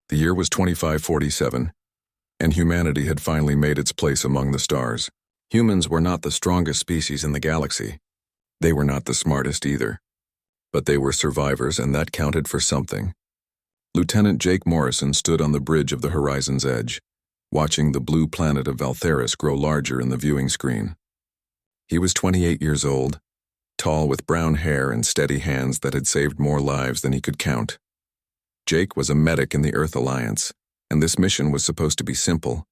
The year was 2547, and humanity had finally made its place among the stars. Humans were not the strongest species in the galaxy. They were not the smartest either. But they were survivors, and that counted for something. Lieutenant Jake Morrison stood on the bridge of the horizon's edge, watching the blue planet of Valtheris grow larger in the viewing screen. He was 28 years old, tall with brown hair and steady hands that had saved more lives than he could count. Jake was a medic in the Earth Alliance, and this mission was supposed to be simple.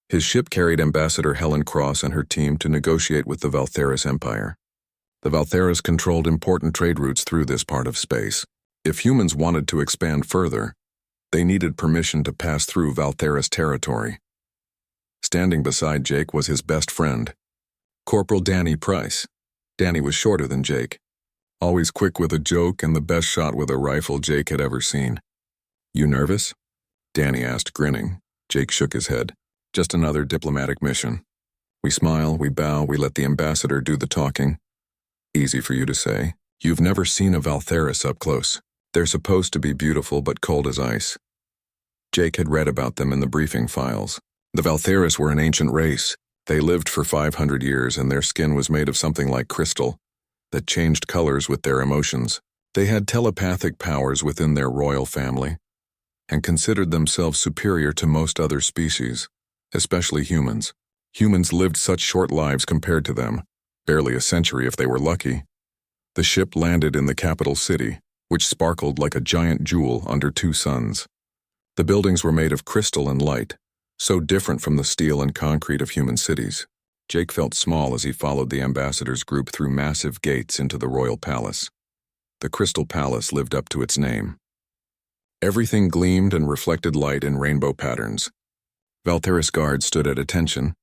His ship carried Ambassador Helen Cross and her team to negotiate with the Valtheris Empire. The Valtheris controlled important trade routes through this part of space. If humans wanted to expand further, they needed permission to pass through Valtheris territory. Standing beside Jake was his best friend, Corporal Danny Price. Danny was shorter than Jake, always quick with a joke and the best shot with a rifle Jake had ever seen. "You nervous?" Danny asked, grinning. Jake shook his head. "Just another diplomatic mission. We smile, we bow, we let the ambassador do the talking." "Easy for you to say. You've never seen a Valtheris up close. They're supposed to be beautiful but cold as ice." Jake had read about them in the briefing files. The Valtheris were an ancient race. They lived for 500 years, and their skin was made of something like crystal that changed colors with their emotions. They had telepathic powers within their royal family and considered themselves superior to most other species, especially humans. Humans lived such short lives compared to them, barely a century if they were lucky. The ship landed in the capital city, which sparkled like a giant jewel under two suns. The buildings were made of crystal and light, so different from the steel and concrete of human cities. Jake felt small as he followed the ambassador's group through massive gates into the royal palace. The Crystal Palace lived up to its name. Everything gleamed and reflected light in rainbow patterns. Valtheris guards stood at attention,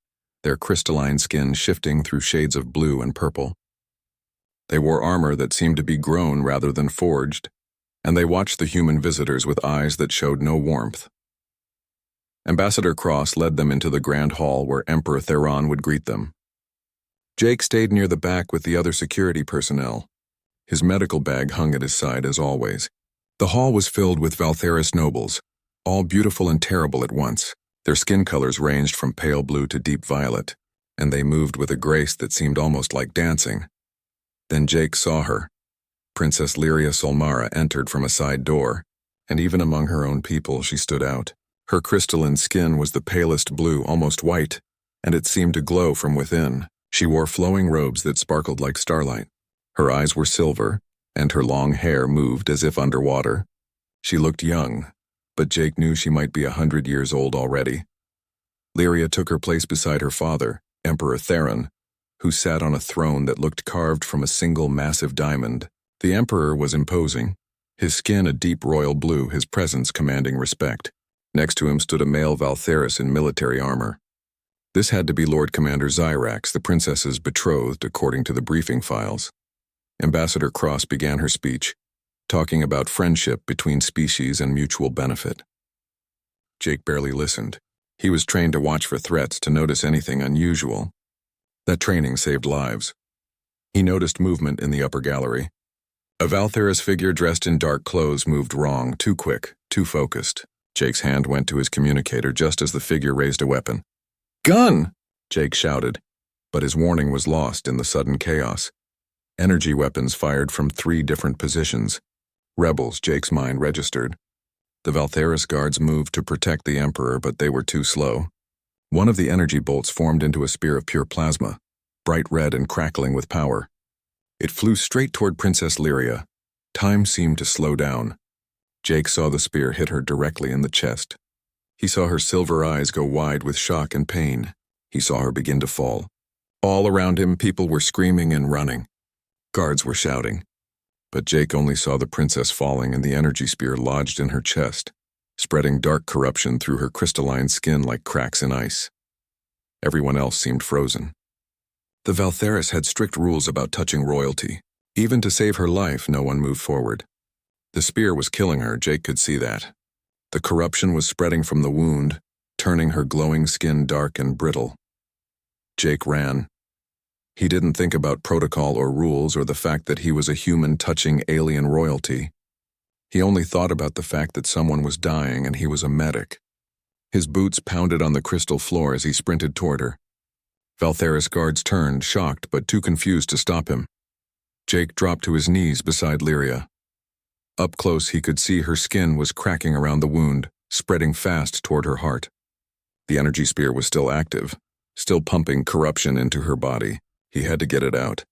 their crystalline skin shifting through shades of blue and purple. They wore armor that seemed to be grown rather than forged, and they watched the human visitors with eyes that showed no warmth. Ambassador Cross led them into the grand hall where Emperor Theron would greet them. Jake stayed near the back with the other security personnel. His medical bag hung at his side as always. The hall was filled with Valtheris nobles, all beautiful and terrible at once. Their skin colors ranged from pale blue to deep violet, and they moved with a grace that seemed almost like dancing. Then Jake saw her. Princess Lyria Solmara entered from a side door, and even among her own people she stood out. Her crystalline skin was the palest blue, almost white, and it seemed to glow from within. She wore flowing robes that sparkled like starlight. Her eyes were silver, and her long hair moved as if underwater. She looked young, but Jake knew she might be 100 years old already. Lyria took her place beside her father, Emperor Theron, who sat on a throne that looked carved from a single massive diamond. The emperor was imposing, his skin a deep royal blue, his presence commanding respect. Next to him stood a male Valtheris in military armor. This had to be Lord Commander Zyrax, the princess's betrothed, according to the briefing files. Ambassador Cross began her speech, talking about friendship between species and mutual benefit. Jake barely listened. He was trained to watch for threats, to notice anything unusual. That training saved lives. He noticed movement in the upper gallery. A Valtheris figure dressed in dark clothes moved wrong, too quick, too focused. Jake's hand went to his communicator just as the figure raised a weapon. "Gun!" Jake shouted, but his warning was lost in the sudden chaos. Energy weapons fired from 3 different positions. Rebels, Jake's mind registered. The Valtheris guards moved to protect the Emperor, but they were too slow. One of the energy bolts formed into a spear of pure plasma, bright red and crackling with power. It flew straight toward Princess Lyria. Time seemed to slow down. Jake saw the spear hit her directly in the chest. He saw her silver eyes go wide with shock and pain. He saw her begin to fall. All around him, people were screaming and running. Guards were shouting. But Jake only saw the princess falling and the energy spear lodged in her chest, spreading dark corruption through her crystalline skin like cracks in ice. Everyone else seemed frozen. The Valtheris had strict rules about touching royalty. Even to save her life, no one moved forward. The spear was killing her, Jake could see that. The corruption was spreading from the wound, turning her glowing skin dark and brittle. Jake ran. He didn't think about protocol or rules or the fact that he was a human touching alien royalty. He only thought about the fact that someone was dying and he was a medic. His boots pounded on the crystal floor as he sprinted toward her. Valtheris guards turned, shocked but too confused to stop him. Jake dropped to his knees beside Lyria. Up close he could see her skin was cracking around the wound, spreading fast toward her heart. The energy spear was still active, still pumping corruption into her body. He had to get it out.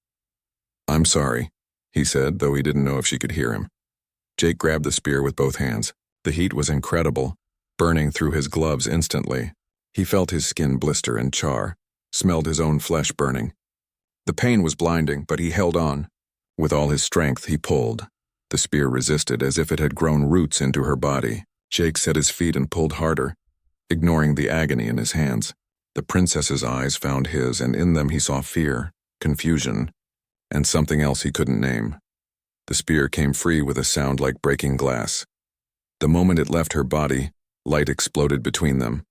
"I'm sorry," he said, though he didn't know if she could hear him. Jake grabbed the spear with both hands. The heat was incredible, burning through his gloves instantly. He felt his skin blister and char, smelled his own flesh burning. The pain was blinding, but he held on. With all his strength, he pulled. The spear resisted as if it had grown roots into her body. Jake set his feet and pulled harder, ignoring the agony in his hands. The princess's eyes found his, and in them he saw fear, confusion, and something else he couldn't name. The spear came free with a sound like breaking glass. The moment it left her body, light exploded between them.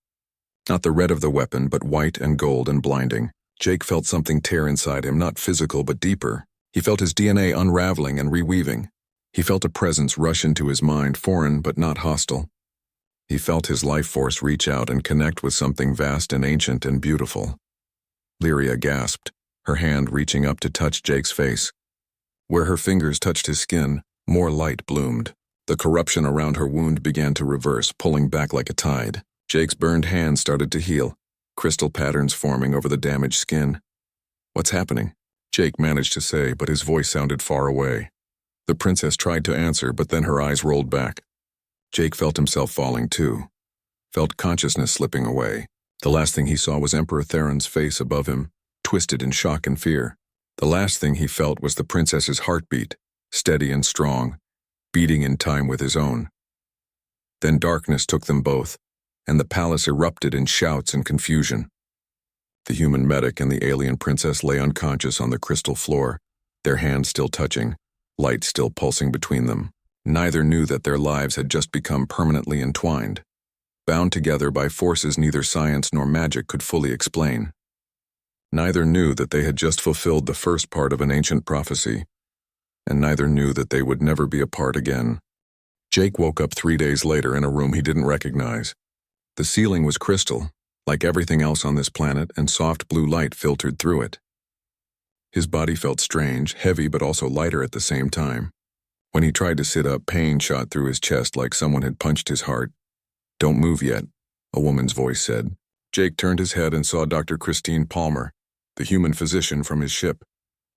Not the red of the weapon, but white and gold and blinding. Jake felt something tear inside him, not physical but deeper. He felt his DNA unraveling and reweaving. He felt a presence rush into his mind, foreign but not hostile. He felt his life force reach out and connect with something vast and ancient and beautiful. Lyria gasped, her hand reaching up to touch Jake's face. Where her fingers touched his skin, more light bloomed. The corruption around her wound began to reverse, pulling back like a tide. Jake's burned hand started to heal, crystal patterns forming over the damaged skin. "What's happening?" Jake managed to say, but his voice sounded far away. The princess tried to answer, but then her eyes rolled back. Jake felt himself falling too, felt consciousness slipping away. The last thing he saw was Emperor Theron's face above him, twisted in shock and fear. The last thing he felt was the princess's heartbeat, steady and strong, beating in time with his own. Then darkness took them both, and the palace erupted in shouts and confusion. The human medic and the alien princess lay unconscious on the crystal floor, their hands still touching, light still pulsing between them. Neither knew that their lives had just become permanently entwined, bound together by forces neither science nor magic could fully explain. Neither knew that they had just fulfilled the first part of an ancient prophecy, and neither knew that they would never be apart again. Jake woke up 3 days later in a room he didn't recognize. The ceiling was crystal, like everything else on this planet, and soft blue light filtered through it. His body felt strange, heavy but also lighter at the same time. When he tried to sit up, pain shot through his chest like someone had punched his heart. "Don't move yet," a woman's voice said. Jake turned his head and saw Dr. Christine Palmer, the human physician from his ship.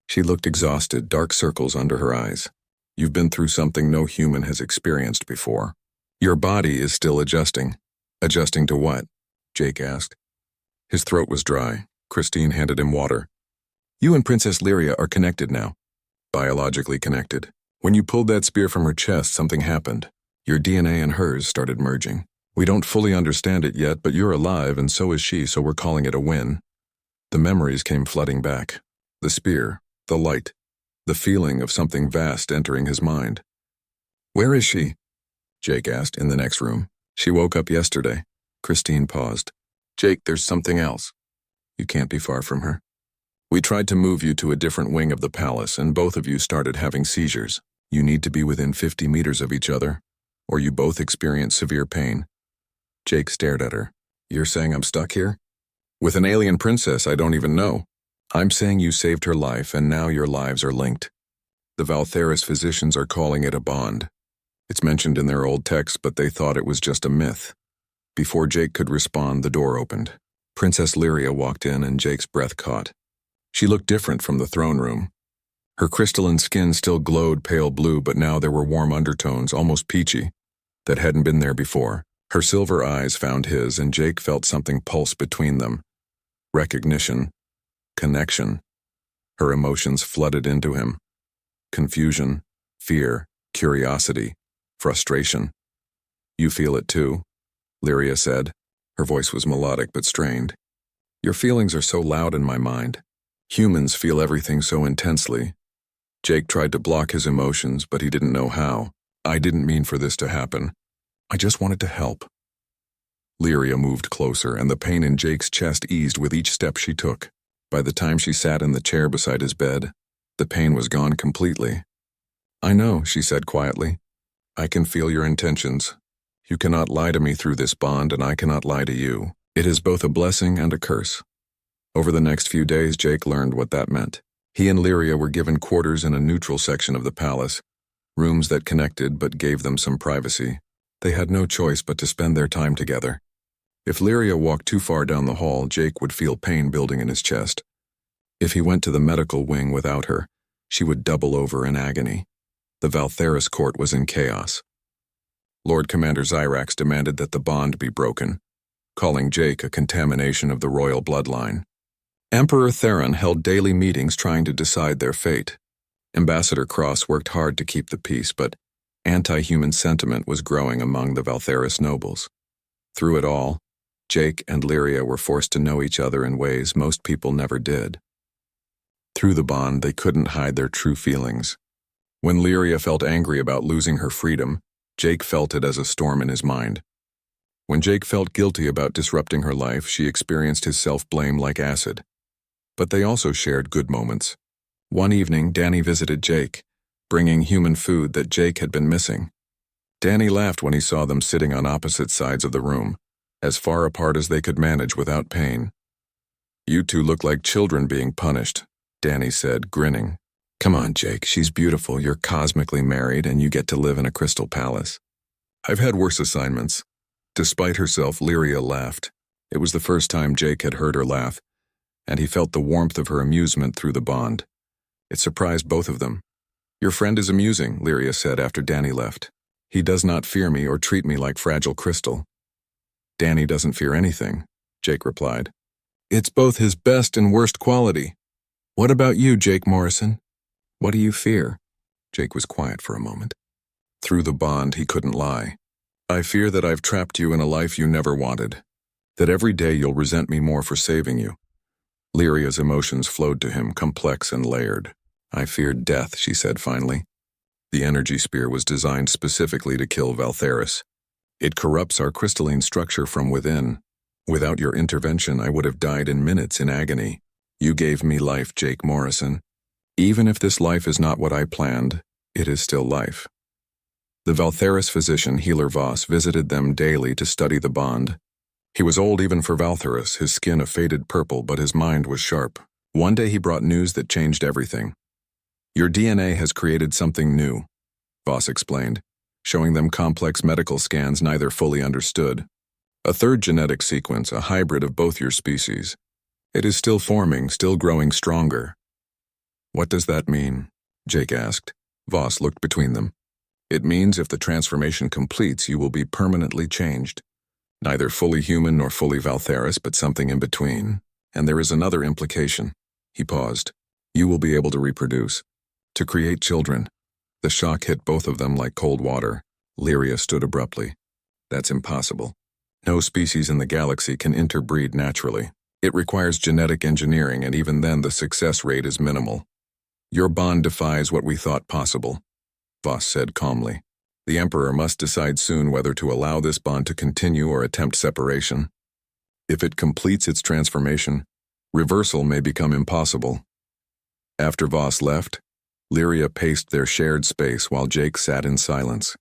She looked exhausted, dark circles under her eyes. "You've been through something no human has experienced before. Your body is still adjusting." "Adjusting to what?" Jake asked. His throat was dry. Christine handed him water. "You and Princess Lyria are connected now." "Biologically connected. When you pulled that spear from her chest, something happened. Your DNA and hers started merging. We don't fully understand it yet, but you're alive and so is she, so we're calling it a win." The memories came flooding back. The spear, the light, the feeling of something vast entering his mind. "Where is she?" Jake asked. "In the next room. She woke up yesterday." Christine paused. "Jake, there's something else. You can't be far from her. We tried to move you to a different wing of the palace, and both of you started having seizures. You need to be within 50 meters of each other, or you both experience severe pain." Jake stared at her. "You're saying I'm stuck here? With an alien princess I don't even know." "I'm saying you saved her life, and now your lives are linked. The Valtheris physicians are calling it a bond. It's mentioned in their old text, but they thought it was just a myth." Before Jake could respond, the door opened. Princess Lyria walked in, and Jake's breath caught. She looked different from the throne room. Her crystalline skin still glowed pale blue, but now there were warm undertones, almost peachy, that hadn't been there before. Her silver eyes found his, and Jake felt something pulse between them. Recognition. Connection. Her emotions flooded into him. Confusion, fear, curiosity, frustration. "You feel it too?" Lyria said. Her voice was melodic but strained. "Your feelings are so loud in my mind. Humans feel everything so intensely." Jake tried to block his emotions, but he didn't know how. "I didn't mean for this to happen. I just wanted to help." Lyria moved closer, and the pain in Jake's chest eased with each step she took. By the time she sat in the chair beside his bed, the pain was gone completely. "I know," she said quietly. I can feel your intentions. You cannot lie to me through this bond, and I cannot lie to you. It is both a blessing and a curse. Over the next few days, Jake learned what that meant. He and Lyria were given quarters in a neutral section of the palace, rooms that connected but gave them some privacy. They had no choice but to spend their time together. If Lyria walked too far down the hall, Jake would feel pain building in his chest. If he went to the medical wing without her, she would double over in agony. The Valtheris court was in chaos. Lord Commander Zyrax demanded that the bond be broken, calling Jake a contamination of the royal bloodline. Emperor Theron held daily meetings trying to decide their fate. Ambassador Cross worked hard to keep the peace, but anti-human sentiment was growing among the Valtheris nobles. Through it all, Jake and Lyria were forced to know each other in ways most people never did. Through the bond, they couldn't hide their true feelings. When Lyria felt angry about losing her freedom, Jake felt it as a storm in his mind. When Jake felt guilty about disrupting her life, she experienced his self-blame like acid. But they also shared good moments. One evening, Danny visited Jake, bringing human food that Jake had been missing. Danny laughed when he saw them sitting on opposite sides of the room, as far apart as they could manage without pain. "You two look like children being punished," Danny said, grinning. "Come on, Jake, she's beautiful, you're cosmically married, and you get to live in a crystal palace." "I've had worse assignments." Despite herself, Lyria laughed. It was the first time Jake had heard her laugh, and he felt the warmth of her amusement through the bond. It surprised both of them. "Your friend is amusing," Lyria said after Danny left. "He does not fear me or treat me like fragile crystal." "Danny doesn't fear anything," Jake replied. "It's both his best and worst quality. What about you, Jake Morrison? What do you fear?" Jake was quiet for a moment. Through the bond, he couldn't lie. "I fear that I've trapped you in a life you never wanted, that every day you'll resent me more for saving you." Lyria's emotions flowed to him, complex and layered. "I feared death," she said finally. "The energy spear was designed specifically to kill Valtheris. It corrupts our crystalline structure from within. Without your intervention, I would have died in minutes in agony. You gave me life, Jake Morrison. Even if this life is not what I planned, it is still life." The Valtheris physician, Healer Voss, visited them daily to study the bond. He was old even for Valtheris, his skin a faded purple, but his mind was sharp. One day he brought news that changed everything. "Your DNA has created something new," Voss explained, showing them complex medical scans neither fully understood. "A third genetic sequence, a hybrid of both your species. It is still forming, still growing stronger." "What does that mean?" Jake asked. Voss looked between them. "It means if the transformation completes, you will be permanently changed. Neither fully human nor fully Valtheris, but something in between. And there is another implication." He paused. "You will be able to reproduce, to create children." The shock hit both of them like cold water. Lyria stood abruptly. "That's impossible. No species in the galaxy can interbreed naturally. It requires genetic engineering, and even then the success rate is minimal." "Your bond defies what we thought possible," Voss said calmly. "The Emperor must decide soon whether to allow this bond to continue or attempt separation. If it completes its transformation, reversal may become impossible." After Voss left, Lyria paced their shared space while Jake sat in silence.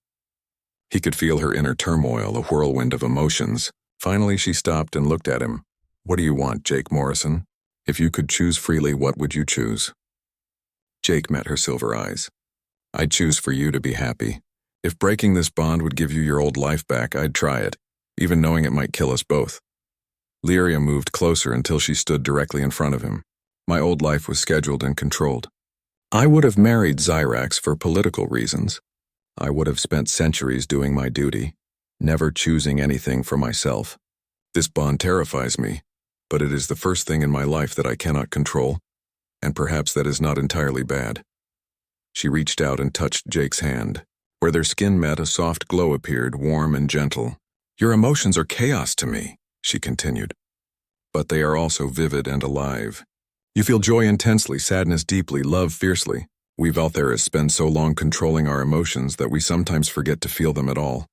He could feel her inner turmoil, a whirlwind of emotions. Finally, she stopped and looked at him. "What do you want, Jake Morrison? If you could choose freely, what would you choose?" Jake met her silver eyes. "I'd choose for you to be happy. If breaking this bond would give you your old life back, I'd try it, even knowing it might kill us both." Lyria moved closer until she stood directly in front of him. "My old life was scheduled and controlled. I would have married Zyrax for political reasons. I would have spent centuries doing my duty, never choosing anything for myself. This bond terrifies me, but it is the first thing in my life that I cannot control, and perhaps that is not entirely bad." She reached out and touched Jake's hand. Where their skin met, a soft glow appeared, warm and gentle. "Your emotions are chaos to me," she continued. "But they are also vivid and alive. You feel joy intensely, sadness deeply, love fiercely. We Valtheris spend so long controlling our emotions that we sometimes forget to feel them at all."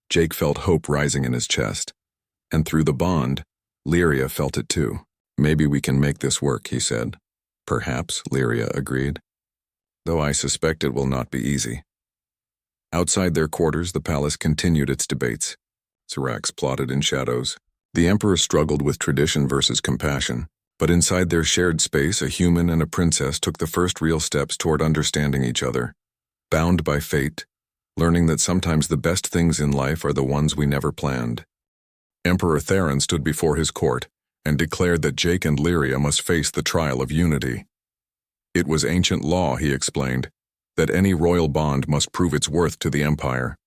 Jake felt hope rising in his chest. And through the bond, Lyria felt it too. "Maybe we can make this work," he said. "Perhaps," Lyria agreed. "Though I suspect it will not be easy." Outside their quarters, the palace continued its debates. Sirax plotted in shadows. The emperor struggled with tradition versus compassion. But inside their shared space, a human and a princess took the first real steps toward understanding each other. Bound by fate, learning that sometimes the best things in life are the ones we never planned. Emperor Theron stood before his court and declared that Jake and Lyria must face the trial of unity. It was ancient law, he explained, that any royal bond must prove its worth to the empire.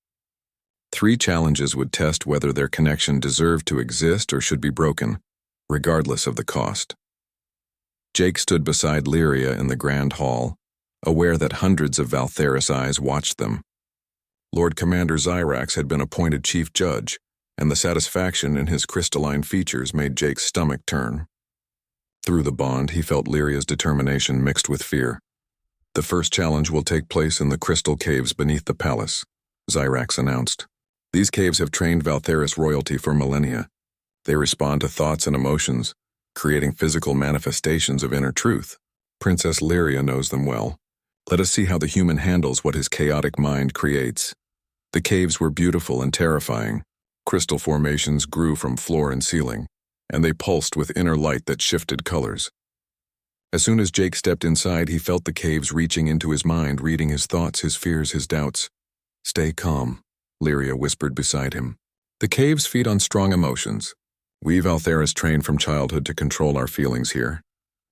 3 challenges would test whether their connection deserved to exist or should be broken, regardless of the cost. Jake stood beside Lyria in the grand hall, aware that hundreds of Valtheris eyes watched them. Lord Commander Zyrax had been appointed chief judge, and the satisfaction in his crystalline features made Jake's stomach turn. Through the bond, he felt Lyria's determination mixed with fear. The first challenge will take place in the crystal caves beneath the palace, Zyrax announced. These caves have trained Valtheris royalty for millennia. They respond to thoughts and emotions, creating physical manifestations of inner truth. Princess Lyria knows them well. Let us see how the human handles what his chaotic mind creates. The caves were beautiful and terrifying. Crystal formations grew from floor and ceiling, and they pulsed with inner light that shifted colors. As soon as Jake stepped inside, he felt the caves reaching into his mind, reading his thoughts, his fears, his doubts. "Stay calm," Lyria whispered beside him. "The caves feed on strong emotions. We Valtheris trained from childhood to control our feelings here.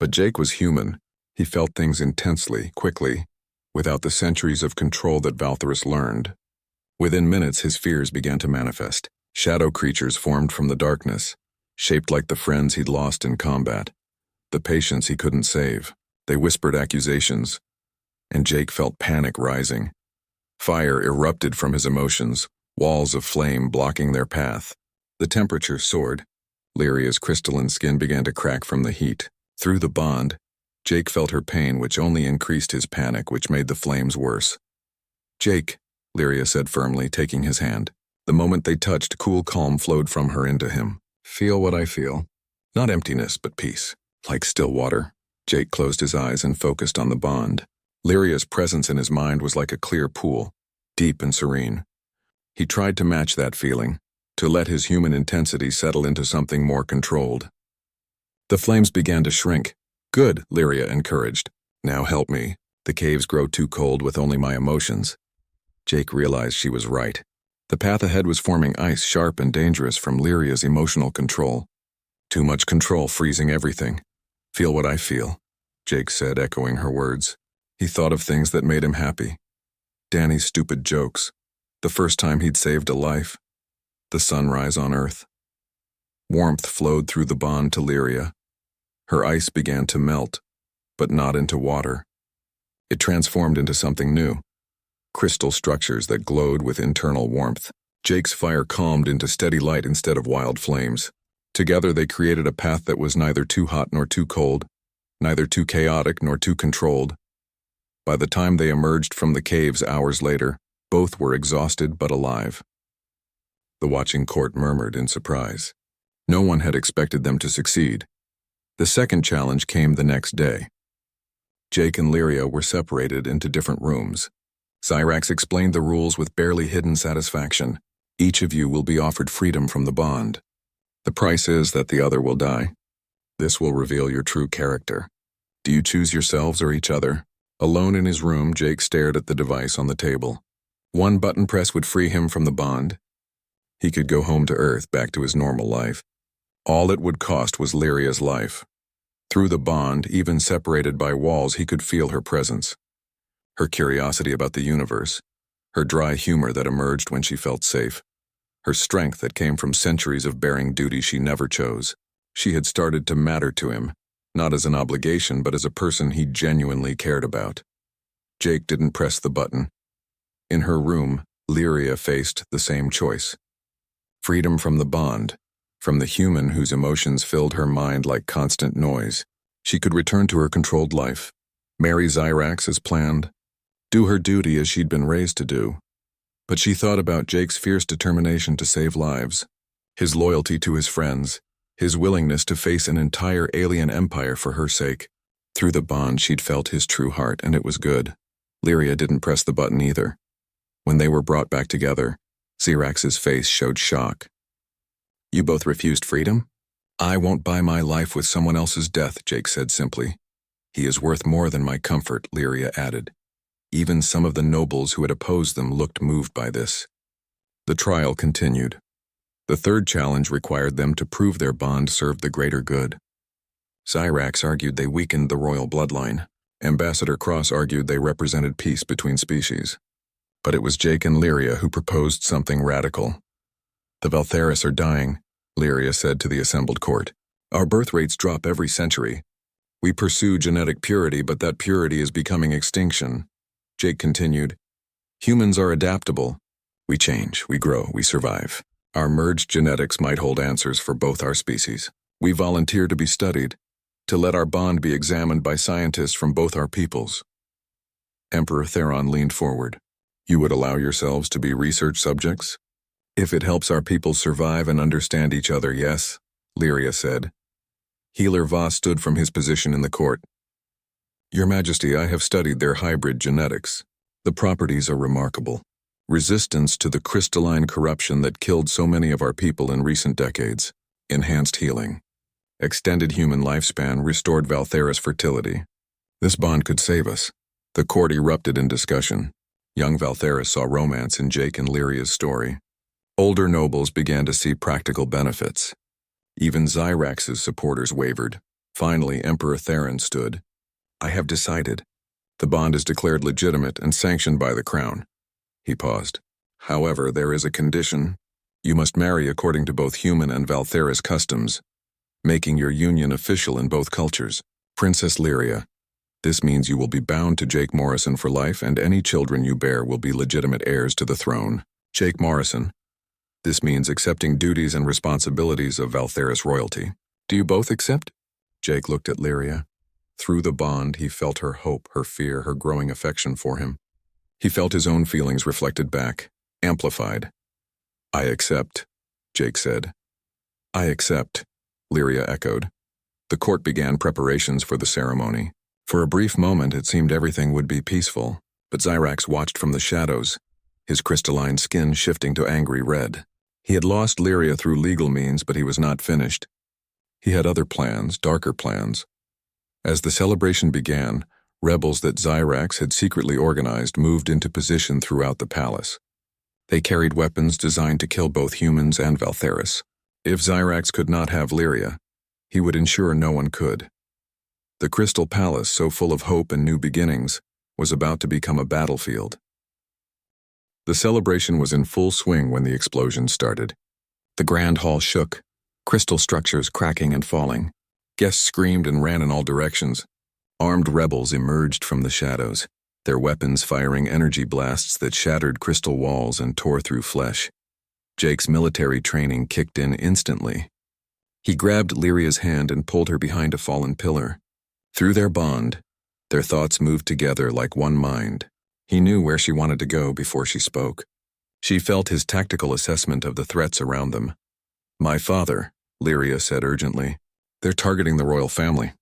But Jake was human. He felt things intensely, quickly, without the centuries of control that Valtheris learned. Within minutes, his fears began to manifest. Shadow creatures formed from the darkness, shaped like the friends he'd lost in combat, the patients he couldn't save. They whispered accusations, and Jake felt panic rising. Fire erupted from his emotions, walls of flame blocking their path. The temperature soared. Lyria's crystalline skin began to crack from the heat. Through the bond, Jake felt her pain, which only increased his panic, which made the flames worse. "Jake," Lyria said firmly, taking his hand. The moment they touched, cool calm flowed from her into him. "Feel what I feel. Not emptiness, but peace. Like still water." Jake closed his eyes and focused on the bond. Lyria's presence in his mind was like a clear pool, deep and serene. He tried to match that feeling, to let his human intensity settle into something more controlled. The flames began to shrink. "Good," Lyria encouraged. "Now help me. The caves grow too cold with only my emotions." Jake realized she was right. The path ahead was forming ice, sharp and dangerous from Lyria's emotional control. Too much control, freezing everything. "Feel what I feel," Jake said, echoing her words. He thought of things that made him happy. Danny's stupid jokes. The first time he'd saved a life. The sunrise on Earth. Warmth flowed through the bond to Lyria. Her ice began to melt, but not into water. It transformed into something new. Crystal structures that glowed with internal warmth. Jake's fire calmed into steady light instead of wild flames. Together they created a path that was neither too hot nor too cold, neither too chaotic nor too controlled. By the time they emerged from the caves hours later, both were exhausted but alive. The watching court murmured in surprise. No one had expected them to succeed. The second challenge came the next day. Jake and Lyria were separated into different rooms. Zyrax explained the rules with barely hidden satisfaction. "Each of you will be offered freedom from the bond. The price is that the other will die. This will reveal your true character. Do you choose yourselves or each other?" Alone in his room, Jake stared at the device on the table. One button press would free him from the bond. He could go home to Earth, back to his normal life. All it would cost was Lyria's life. Through the bond, even separated by walls, he could feel her presence. Her curiosity about the universe, her dry humor that emerged when she felt safe, her strength that came from centuries of bearing duty she never chose. She had started to matter to him, not as an obligation, but as a person he genuinely cared about. Jake didn't press the button. In her room, Lyria faced the same choice. Freedom from the bond, from the human whose emotions filled her mind like constant noise. She could return to her controlled life, marry Zyrax as planned, do her duty as she'd been raised to do. But she thought about Jake's fierce determination to save lives, his loyalty to his friends, his willingness to face an entire alien empire for her sake. Through the bond, she'd felt his true heart, and it was good. Lyria didn't press the button either. When they were brought back together, Xerax's face showed shock. "You both refused freedom?" "I won't buy my life with someone else's death," Jake said simply. "He is worth more than my comfort," Lyria added. Even some of the nobles who had opposed them looked moved by this. The trial continued. The third challenge required them to prove their bond served the greater good. Xerax argued they weakened the royal bloodline. Ambassador Cross argued they represented peace between species. But it was Jake and Lyria who proposed something radical. "The Valtheris are dying," Lyria said to the assembled court. "Our birth rates drop every century. We pursue genetic purity, but that purity is becoming extinction." Jake continued, "Humans are adaptable. We change, we grow, we survive. Our merged genetics might hold answers for both our species. We volunteer to be studied, to let our bond be examined by scientists from both our peoples." Emperor Theron leaned forward. "You would allow yourselves to be research subjects?" "If it helps our people survive and understand each other, yes," Lyria said. Healer Voss stood from his position in the court. "Your Majesty, I have studied their hybrid genetics. The properties are remarkable. Resistance to the crystalline corruption that killed so many of our people in recent decades. Enhanced healing. Extended human lifespan, restored Valtheris fertility. This bond could save us." The court erupted in discussion. Young Valtheris saw romance in Jake and Lyria's story. Older nobles began to see practical benefits. Even Xerax's supporters wavered. Finally, Emperor Theron stood. "I have decided. The bond is declared legitimate and sanctioned by the crown." He paused. "However, there is a condition. You must marry according to both human and Valtheris customs, making your union official in both cultures. Princess Lyria, this means you will be bound to Jake Morrison for life, and any children you bear will be legitimate heirs to the throne. Jake Morrison. This means accepting duties and responsibilities of Valtheris royalty. Do you both accept?" Jake looked at Lyria. Through the bond, he felt her hope, her fear, her growing affection for him. He felt his own feelings reflected back, amplified. "I accept," Jake said. "I accept," Lyria echoed. The court began preparations for the ceremony. For a brief moment, it seemed everything would be peaceful, but Xerax watched from the shadows, his crystalline skin shifting to angry red. He had lost Lyria through legal means, but he was not finished. He had other plans, darker plans. As the celebration began, rebels that Xerax had secretly organized moved into position throughout the palace. They carried weapons designed to kill both humans and Valtheris. If Xerax could not have Lyria, he would ensure no one could. The Crystal Palace, so full of hope and new beginnings, was about to become a battlefield. The celebration was in full swing when the explosion started. The grand hall shook, crystal structures cracking and falling. Guests screamed and ran in all directions. Armed rebels emerged from the shadows, their weapons firing energy blasts that shattered crystal walls and tore through flesh. Jake's military training kicked in instantly. He grabbed Lyria's hand and pulled her behind a fallen pillar. Through their bond, their thoughts moved together like one mind. He knew where she wanted to go before she spoke. She felt his tactical assessment of the threats around them. "My father," Lyria said urgently. "They're targeting the royal family."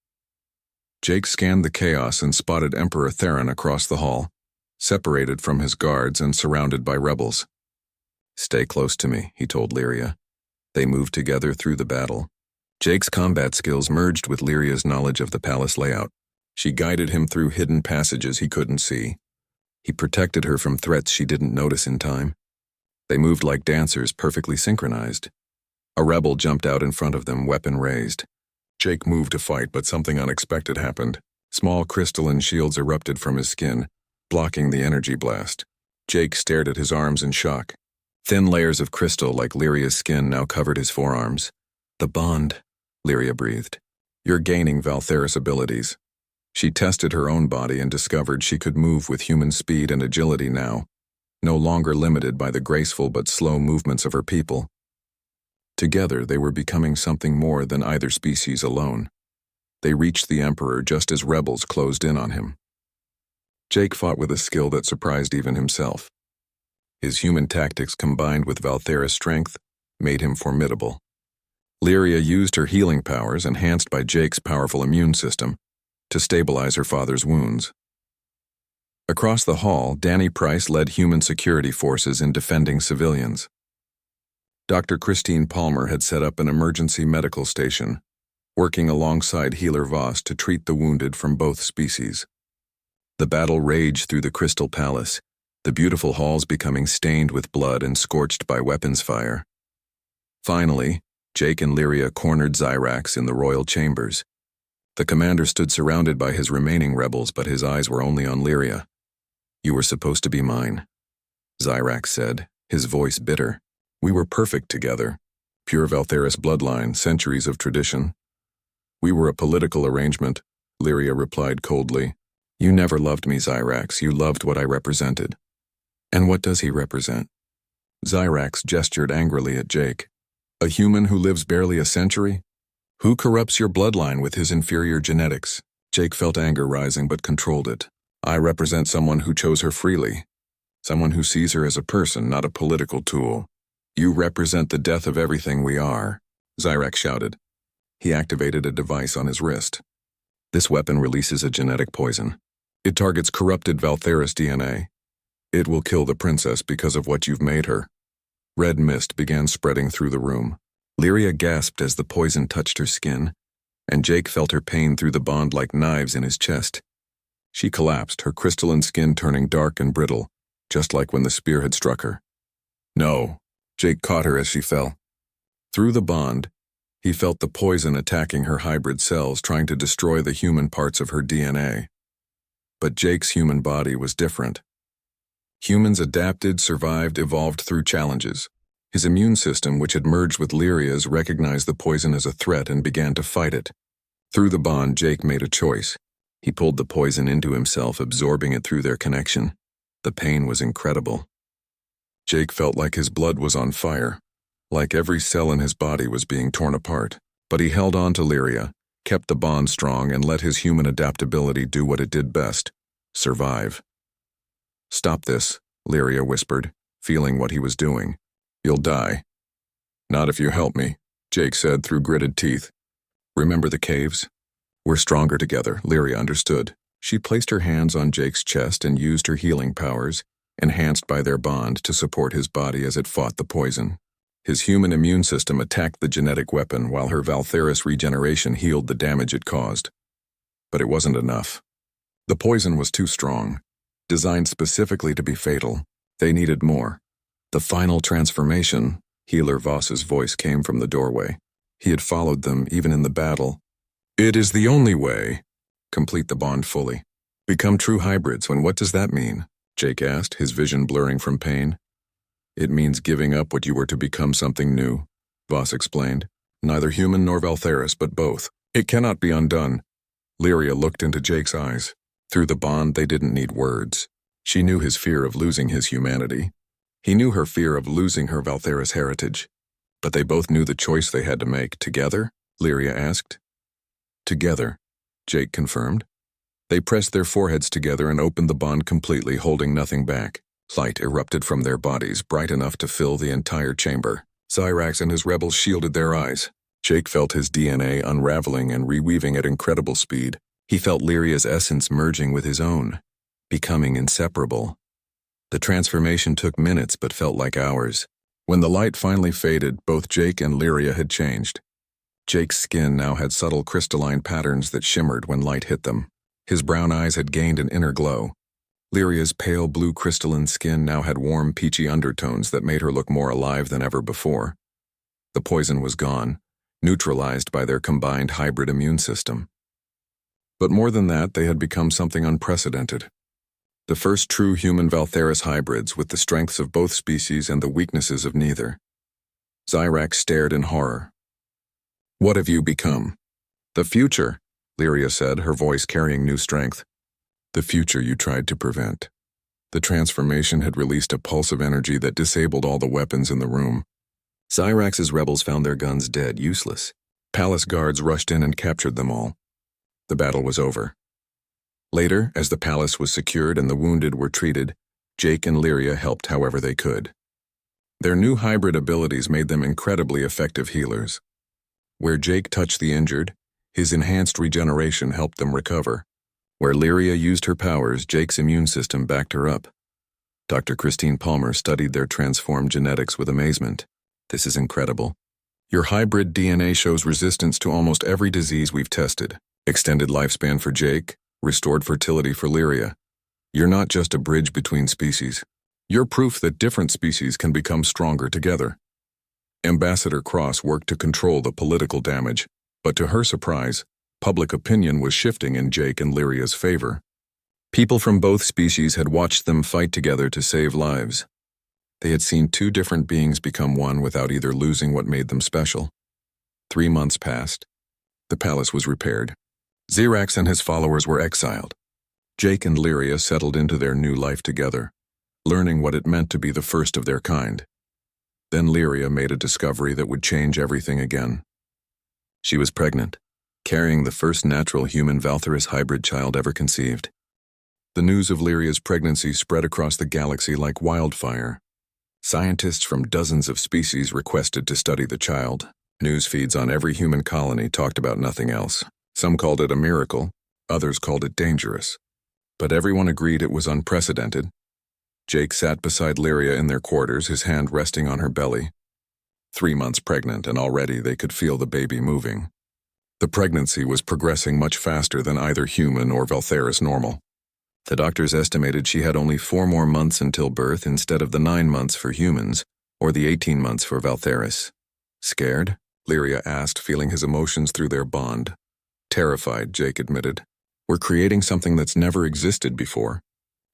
Jake scanned the chaos and spotted Emperor Theron across the hall, separated from his guards and surrounded by rebels. "Stay close to me," he told Lyria. They moved together through the battle. Jake's combat skills merged with Lyria's knowledge of the palace layout. She guided him through hidden passages he couldn't see. He protected her from threats she didn't notice in time. They moved like dancers, perfectly synchronized. A rebel jumped out in front of them, weapon raised. Jake moved to fight, but something unexpected happened. Small crystalline shields erupted from his skin, blocking the energy blast. Jake stared at his arms in shock. Thin layers of crystal like Lyria's skin now covered his forearms. "The bond," Lyria breathed. "You're gaining Valtheris abilities." She tested her own body and discovered she could move with human speed and agility now, no longer limited by the graceful but slow movements of her people. Together, they were becoming something more than either species alone. They reached the Emperor just as rebels closed in on him. Jake fought with a skill that surprised even himself. His human tactics combined with Valthera's strength made him formidable. Lyria used her healing powers, enhanced by Jake's powerful immune system, to stabilize her father's wounds. Across the hall, Danny Price led human security forces in defending civilians. Dr. Christine Palmer had set up an emergency medical station, working alongside Healer Voss to treat the wounded from both species. The battle raged through the Crystal Palace, the beautiful halls becoming stained with blood and scorched by weapons fire. Finally, Jake and Lyria cornered Zyrax in the royal chambers. The commander stood surrounded by his remaining rebels, but his eyes were only on Lyria. "You were supposed to be mine," Zyrax said, his voice bitter. "We were perfect together. Pure Valtheris bloodline, centuries of tradition." "We were a political arrangement," Lyria replied coldly. "You never loved me, Zyrax. You loved what I represented." "And what does he represent?" Zyrax gestured angrily at Jake. "A human who lives barely a century? Who corrupts your bloodline with his inferior genetics?" Jake felt anger rising but controlled it. "I represent someone who chose her freely. Someone who sees her as a person, not a political tool." "You represent the death of everything we are," Zyrax shouted. He activated a device on his wrist. "This weapon releases a genetic poison. It targets corrupted Valtheris DNA. It will kill the princess because of what you've made her." Red mist began spreading through the room. Lyria gasped as the poison touched her skin, and Jake felt her pain through the bond like knives in his chest. She collapsed, her crystalline skin turning dark and brittle, just like when the spear had struck her. "No," Jake caught her as she fell. Through the bond, he felt the poison attacking her hybrid cells, trying to destroy the human parts of her DNA. But Jake's human body was different. Humans adapted, survived, evolved through challenges. His immune system, which had merged with Lyria's, recognized the poison as a threat and began to fight it. Through the bond, Jake made a choice. He pulled the poison into himself, absorbing it through their connection. The pain was incredible. Jake felt like his blood was on fire, like every cell in his body was being torn apart. But he held on to Lyria, kept the bond strong, and let his human adaptability do what it did best: survive. "Stop this," Lyria whispered, feeling what he was doing. "You'll die." "Not if you help me," Jake said through gritted teeth. "Remember the caves? We're stronger together," Lyria understood. She placed her hands on Jake's chest and used her healing powers, enhanced by their bond, to support his body as it fought the poison. His human immune system attacked the genetic weapon, while her Valtheris regeneration healed the damage it caused. But it wasn't enough. The poison was too strong, designed specifically to be fatal. They needed more. The final transformation, Healer Voss's voice came from the doorway. He had followed them even in the battle. "It is the only way. Complete the bond fully. Become true hybrids. When what does that mean?" Jake asked, his vision blurring from pain. "It means giving up what you were to become something new," Voss explained. "Neither human nor Valtheris, but both. It cannot be undone." Lyria looked into Jake's eyes. Through the bond, they didn't need words. She knew his fear of losing his humanity. He knew her fear of losing her Valtheris heritage. But they both knew the choice they had to make. "Together?" Lyria asked. "Together," Jake confirmed. They pressed their foreheads together and opened the bond completely, holding nothing back. Light erupted from their bodies, bright enough to fill the entire chamber. Zyrax and his rebels shielded their eyes. Jake felt his DNA unraveling and reweaving at incredible speed. He felt Lyria's essence merging with his own, becoming inseparable. The transformation took minutes but felt like hours. When the light finally faded, both Jake and Lyria had changed. Jake's skin now had subtle crystalline patterns that shimmered when light hit them. His brown eyes had gained an inner glow. Lyria's pale blue crystalline skin now had warm peachy undertones that made her look more alive than ever before. The poison was gone, neutralized by their combined hybrid immune system. But more than that, they had become something unprecedented. The first true human Valtheris hybrids, with the strengths of both species and the weaknesses of neither. Zyrax stared in horror. "What have you become?" "The future," Lyria said, her voice carrying new strength. "The future you tried to prevent." The transformation had released a pulse of energy that disabled all the weapons in the room. Zyrax's rebels found their guns dead, useless. Palace guards rushed in and captured them all. The battle was over. Later, as the palace was secured and the wounded were treated, Jake and Lyria helped however they could. Their new hybrid abilities made them incredibly effective healers. Where Jake touched the injured, his enhanced regeneration helped them recover. Where Lyria used her powers, Jake's immune system backed her up. Dr. Christine Palmer studied their transformed genetics with amazement. This is incredible. Your hybrid DNA shows resistance to almost every disease we've tested. Extended lifespan for Jake, restored fertility for Lyria. You're not just a bridge between species. You're proof that different species can become stronger together. Ambassador Cross worked to control the political damage, but to her surprise, public opinion was shifting in Jake and Lyria's favor. People from both species had watched them fight together to save lives. They had seen two different beings become one without either losing what made them special. 3 months passed. The palace was repaired. Xerax and his followers were exiled. Jake and Lyria settled into their new life together, learning what it meant to be the first of their kind. Then Lyria made a discovery that would change everything again. She was pregnant, carrying the first natural human Valtherus hybrid child ever conceived. The news of Lyria's pregnancy spread across the galaxy like wildfire. Scientists from dozens of species requested to study the child. News feeds on every human colony talked about nothing else. Some called it a miracle, others called it dangerous. But everyone agreed it was unprecedented. Jake sat beside Lyria in their quarters, his hand resting on her belly. 3 months pregnant, and already they could feel the baby moving. The pregnancy was progressing much faster than either human or Valtherus normal. The doctors estimated she had only 4 more months until birth instead of the 9 months for humans, or the 18 months for Valtherus. Scared? Lyria asked, feeling his emotions through their bond. Terrified, Jake admitted. We're creating something that's never existed before.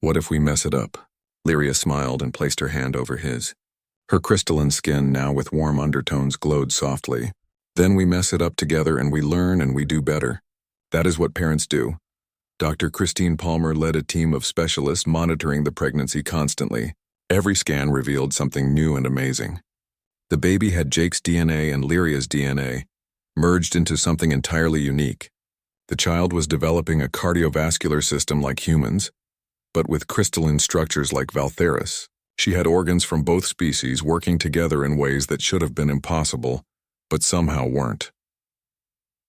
What if we mess it up? Lyria smiled and placed her hand over his. Her crystalline skin, now with warm undertones, glowed softly. Then we mess it up together and we learn and we do better. That is what parents do. Dr. Christine Palmer led a team of specialists monitoring the pregnancy constantly. Every scan revealed something new and amazing. The baby had Jake's DNA and Lyria's DNA, merged into something entirely unique. The child was developing a cardiovascular system like humans, but with crystalline structures like Valtherus. She had organs from both species working together in ways that should have been impossible, but somehow weren't.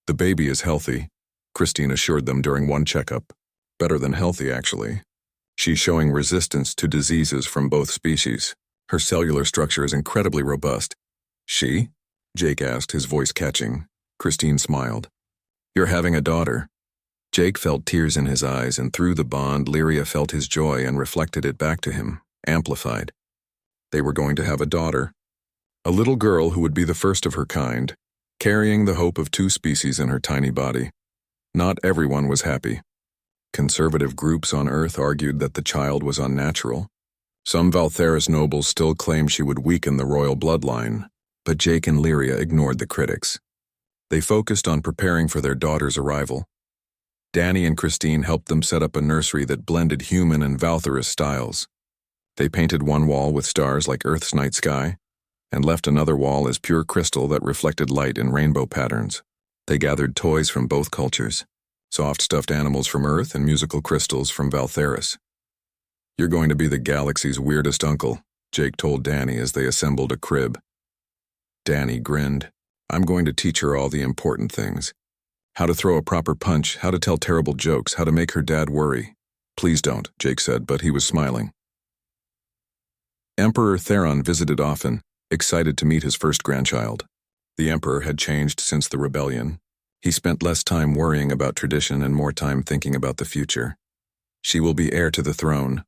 The baby is healthy, Christine assured them during one checkup. Better than healthy, actually. She's showing resistance to diseases from both species. Her cellular structure is incredibly robust. She? Jake asked, his voice catching. Christine smiled. You're having a daughter. Jake felt tears in his eyes, and through the bond, Lyria felt his joy and reflected it back to him, amplified. They were going to have a daughter. A little girl who would be the first of her kind, carrying the hope of 2 species in her tiny body. Not everyone was happy. Conservative groups on Earth argued that the child was unnatural. Some Valtherus nobles still claimed she would weaken the royal bloodline, but Jake and Lyria ignored the critics. They focused on preparing for their daughter's arrival. Danny and Christine helped them set up a nursery that blended human and Valtherus styles. They painted one wall with stars like Earth's night sky, and left another wall as pure crystal that reflected light in rainbow patterns. They gathered toys from both cultures, soft stuffed animals from Earth and musical crystals from Valtherus. You're going to be the galaxy's weirdest uncle, Jake told Danny as they assembled a crib. Danny grinned. I'm going to teach her all the important things. How to throw a proper punch, how to tell terrible jokes, how to make her dad worry. Please don't, Jake said, but he was smiling. Emperor Theron visited often, excited to meet his first grandchild. The Emperor had changed since the rebellion. He spent less time worrying about tradition and more time thinking about the future. She will be heir to the throne,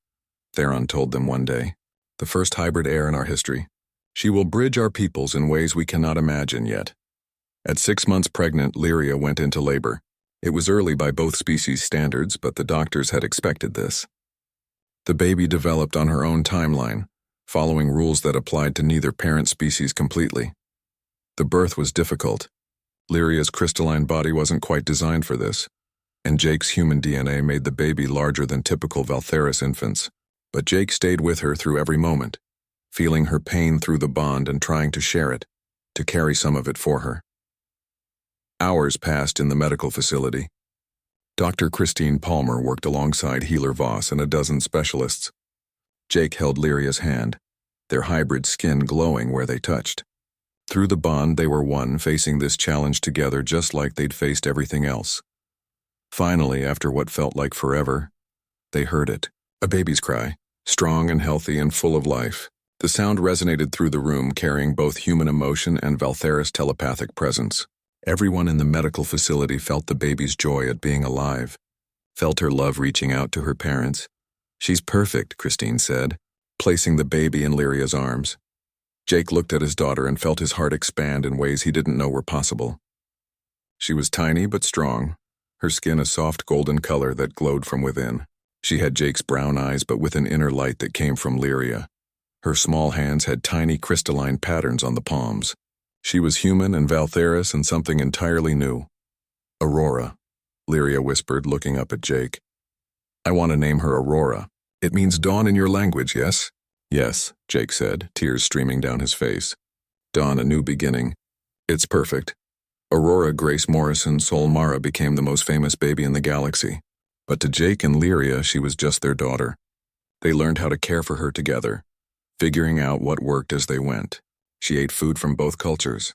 Theron told them one day. The first hybrid heir in our history. She will bridge our peoples in ways we cannot imagine yet. At 6 months pregnant, Lyria went into labor. It was early by both species' standards, but the doctors had expected this. The baby developed on her own timeline, following rules that applied to neither parent species completely. The birth was difficult. Lyria's crystalline body wasn't quite designed for this, and Jake's human DNA made the baby larger than typical Valtherus infants. But Jake stayed with her through every moment, feeling her pain through the bond and trying to share it, to carry some of it for her. Hours passed in the medical facility. Dr. Christine Palmer worked alongside Healer Voss and a dozen specialists. Jake held Lyria's hand, their hybrid skin glowing where they touched. Through the bond, they were one, facing this challenge together just like they'd faced everything else. Finally, after what felt like forever, they heard it. A baby's cry, strong and healthy and full of life. The sound resonated through the room, carrying both human emotion and Valthera's telepathic presence. Everyone in the medical facility felt the baby's joy at being alive, felt her love reaching out to her parents. "She's perfect," Christine said, placing the baby in Lyria's arms. Jake looked at his daughter and felt his heart expand in ways he didn't know were possible. She was tiny but strong, her skin a soft golden color that glowed from within. She had Jake's brown eyes but with an inner light that came from Lyria. Her small hands had tiny crystalline patterns on the palms. She was human and Valtheris and something entirely new. "Aurora," Lyria whispered, looking up at Jake. "I want to name her Aurora. It means dawn in your language, yes?" "Yes," Jake said, tears streaming down his face. "Dawn, a new beginning. It's perfect." Aurora Grace Morrison Solmara became the most famous baby in the galaxy. But to Jake and Lyria, she was just their daughter. They learned how to care for her together, figuring out what worked as they went. She ate food from both cultures.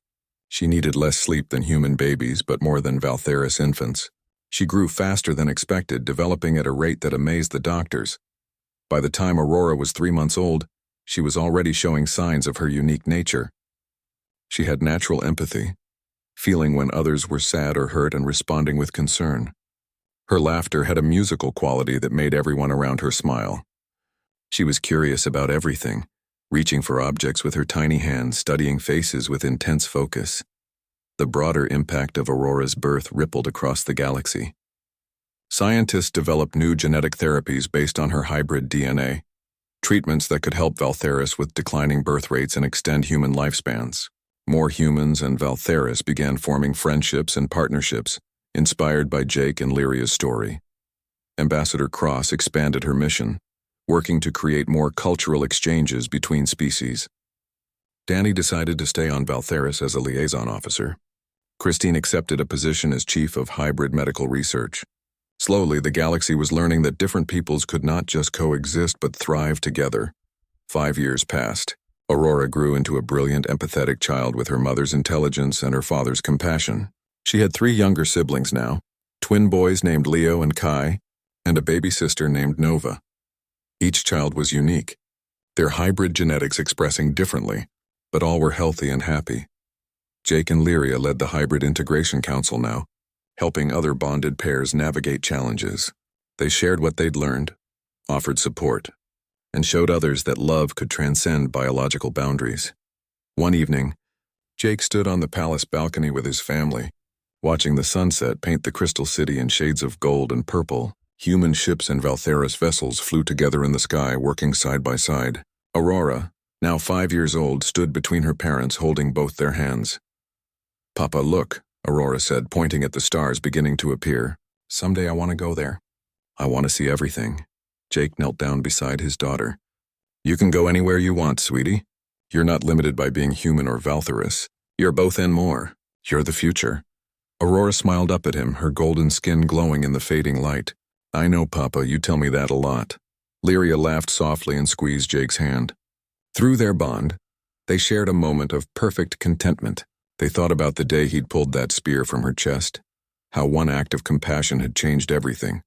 She needed less sleep than human babies, but more than Valtheris infants. She grew faster than expected, developing at a rate that amazed the doctors. By the time Aurora was 3 months old, she was already showing signs of her unique nature. She had natural empathy, feeling when others were sad or hurt and responding with concern. Her laughter had a musical quality that made everyone around her smile. She was curious about everything, reaching for objects with her tiny hands, studying faces with intense focus. The broader impact of Aurora's birth rippled across the galaxy. Scientists developed new genetic therapies based on her hybrid DNA, treatments that could help Valtheris with declining birth rates and extend human lifespans. More humans and Valtheris began forming friendships and partnerships, inspired by Jake and Lyria's story. Ambassador Cross expanded her mission, working to create more cultural exchanges between species. Danny decided to stay on Valtheris as a liaison officer. Christine accepted a position as chief of hybrid medical research. Slowly, the galaxy was learning that different peoples could not just coexist but thrive together. 5 years passed. Aurora grew into a brilliant, empathetic child with her mother's intelligence and her father's compassion. She had 3 younger siblings now, twin boys named Leo and Kai, and a baby sister named Nova. Each child was unique, their hybrid genetics expressing differently, but all were healthy and happy. Jake and Lyria led the Hybrid Integration Council now, helping other bonded pairs navigate challenges. They shared what they'd learned, offered support, and showed others that love could transcend biological boundaries. One evening, Jake stood on the palace balcony with his family, watching the sunset paint the crystal city in shades of gold and purple. Human ships and Valtheris vessels flew together in the sky, working side by side. Aurora, now 5 years old, stood between her parents, holding both their hands. "Papa, look," Aurora said, pointing at the stars beginning to appear. "Someday I want to go there. I want to see everything." Jake knelt down beside his daughter. "You can go anywhere you want, sweetie. You're not limited by being human or Valtheris. You're both and more. You're the future." Aurora smiled up at him, her golden skin glowing in the fading light. "I know, Papa, you tell me that a lot." Lyria laughed softly and squeezed Jake's hand. Through their bond, they shared a moment of perfect contentment. They thought about the day he'd pulled that spear from her chest, how one act of compassion had changed everything.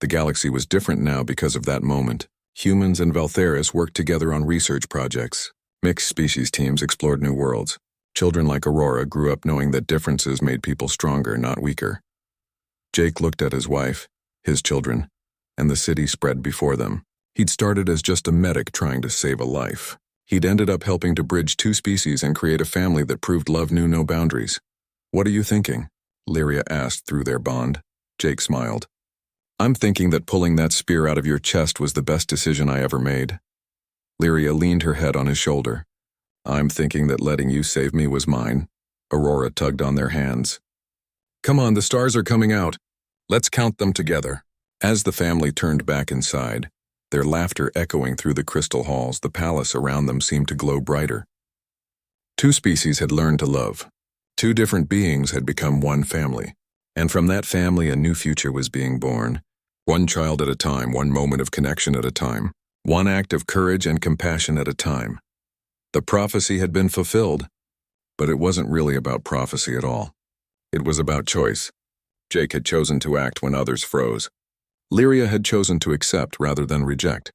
The galaxy was different now because of that moment. Humans and Valtheris worked together on research projects. Mixed species teams explored new worlds. Children like Aurora grew up knowing that differences made people stronger, not weaker. Jake looked at his wife, his children, and the city spread before them. He'd started as just a medic trying to save a life. He'd ended up helping to bridge 2 species and create a family that proved love knew no boundaries. "What are you thinking?" Lyria asked through their bond. Jake smiled. "I'm thinking that pulling that spear out of your chest was the best decision I ever made." Lyria leaned her head on his shoulder. "I'm thinking that letting you save me was mine." Aurora tugged on their hands. "Come on, the stars are coming out. Let's count them together." As the family turned back inside, their laughter echoing through the crystal halls, the palace around them seemed to glow brighter. 2 species had learned to love. 2 different beings had become one family. And from that family, a new future was being born. One child at a time, one moment of connection at a time, one act of courage and compassion at a time. The prophecy had been fulfilled, but it wasn't really about prophecy at all. It was about choice. Jake had chosen to act when others froze. Lyria had chosen to accept rather than reject.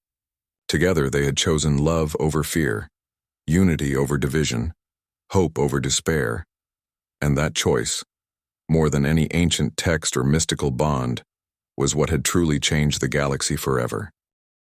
Together they had chosen love over fear, unity over division, hope over despair, and that choice, more than any ancient text or mystical bond, was what had truly changed the galaxy forever.